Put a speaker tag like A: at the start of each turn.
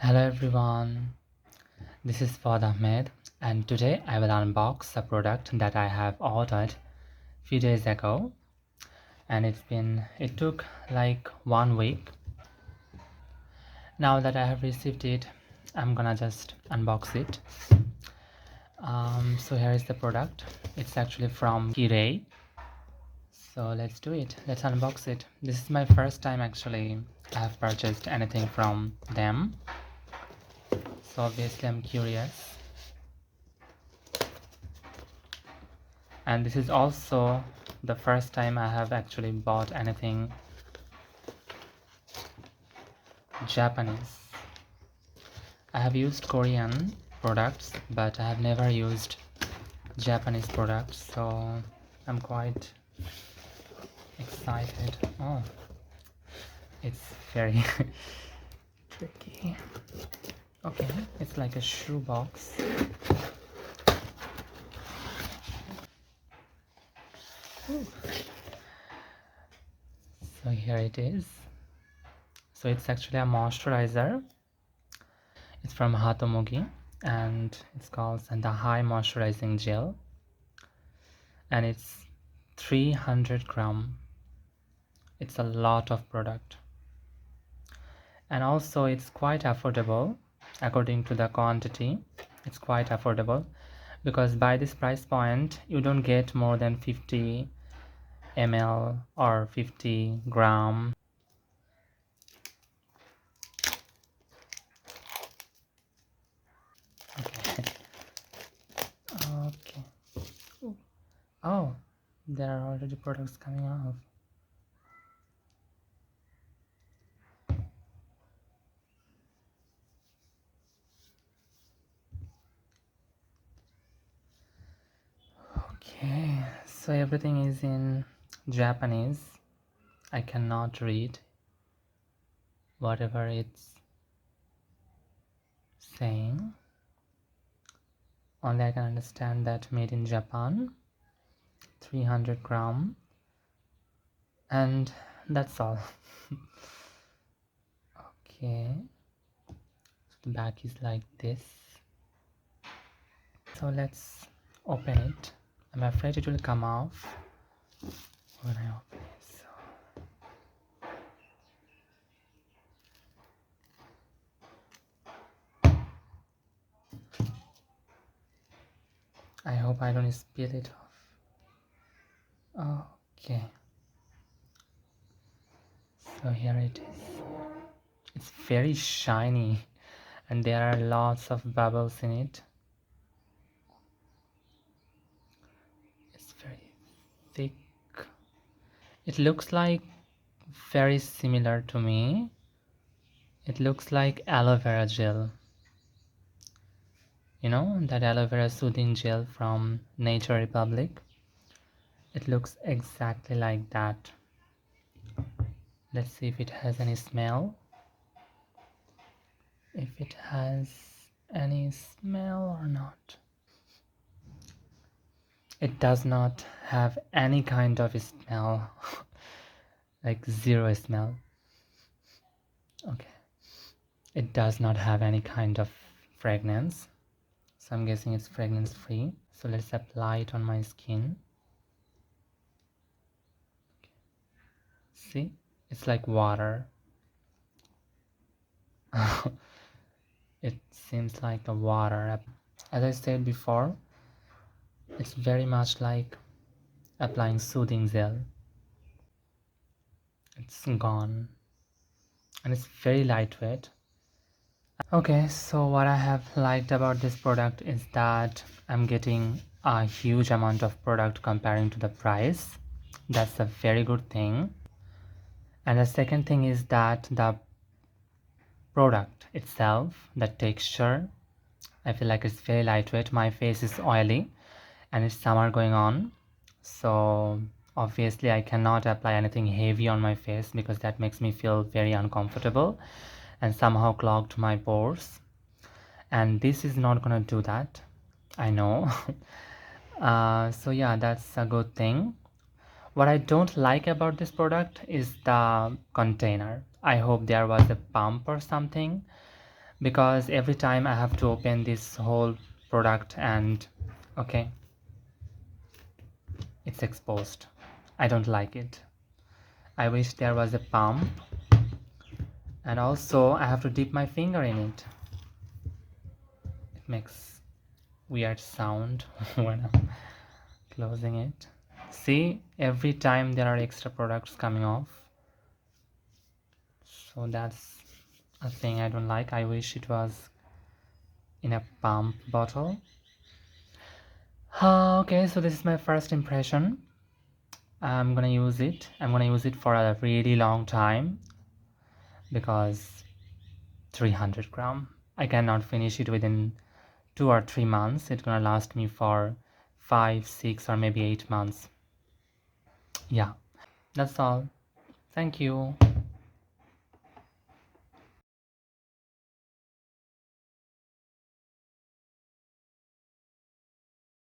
A: Hello everyone, this is Fad Ahmed and today I will unbox a product that I have ordered few days ago, and it took like 1 week. Now that I have received it, I'm gonna just unbox it. So here is the product. It's actually from Kirei. So let's do it. Let's unbox it. This is my first time actually I have purchased anything from them. So obviously I'm curious. And this is also the first time I have actually bought anything Japanese. I have used Korean products, but I have never used Japanese products, so I'm quite excited. Oh, it's very tricky. Okay, it's like a shoe box. Ooh. So here it is. So it's actually a moisturizer. It's from Hatomugi and it's called the High Moisturizing Gel, and it's 300 gram. It's a lot of product, and also it's quite affordable according to the quantity. It's quite affordable because by this price point you don't get more than 50 ml or 50 gram. Okay. Okay. Oh, there are already products coming off. Okay, so everything is in Japanese. I cannot read whatever it's saying. Only I can understand that made in Japan, 300 gram, and that's all. Okay, so the back is like this. So let's open it. I'm afraid it will come off when I open it. So I hope I don't spill it off. Okay, so here it is. It's very shiny and there are lots of bubbles in it. It's very thick. It looks like very similar to me. It looks like aloe vera gel. You know, that aloe vera soothing gel from Nature Republic. It looks exactly like that. Let's see if it has any smell. If it has any smell or not. It does not have any kind of smell. Like zero smell. Okay. It does not have any kind of fragrance. So I'm guessing it's fragrance free. So let's apply it on my skin. See, it's like water. It seems like the water. As I said before, it's very much like applying soothing gel. It's gone and it's very lightweight. Okay, so what I have liked about this product is that I'm getting a huge amount of product comparing to the price. That's a very good thing. And the second thing is that the product itself, the texture, I feel like it's very lightweight. My face is oily and it's summer going on, so obviously I cannot apply anything heavy on my face because that makes me feel very uncomfortable and somehow clogged my pores, and this is not gonna do that, I know. So yeah, that's a good thing. What I don't like about this product is the container. I hope there was a pump or something, because every time I have to open this whole product and okay, it's exposed. I don't like it. I wish there was a pump, and also I have to dip my finger in it. It makes weird sound when I'm closing it. See, every time there are extra products coming off. So that's a thing I don't like. I wish it was in a pump bottle. Okay, so this is my first impression. I'm gonna use it. I'm gonna use it for a really long time because 300 gram. I cannot finish it within 2 or 3 months. It's gonna last me for 5, 6, or maybe 8 months. Yeah, that's all. Thank you.